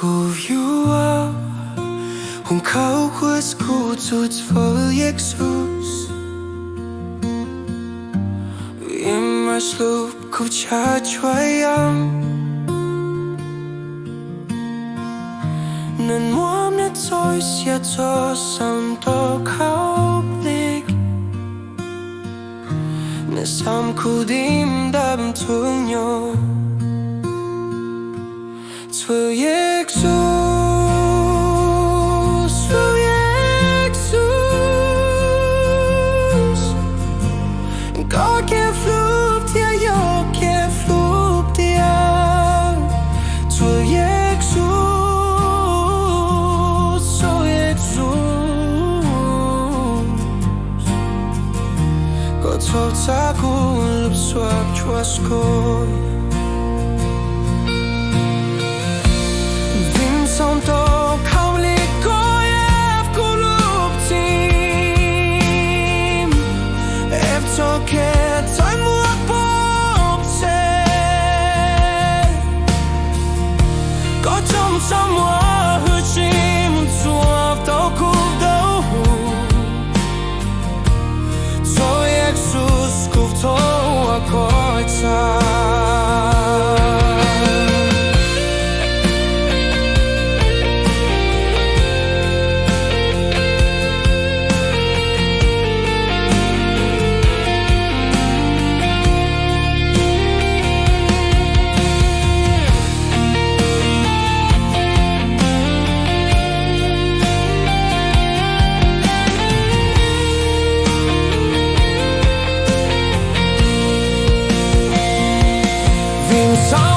Kuv nkauj Tswv Yexus hlub txaj muab txoj ntoo khaub dawb nyoog Tswv Yexus nkauj Kuv Lub Txim hlub tiag Tswv Yexus thov lub txim ntoo khaub Kuv Lub Txim txoj muag hwjchim ntxuav Tswv Yexus Kuv txaj song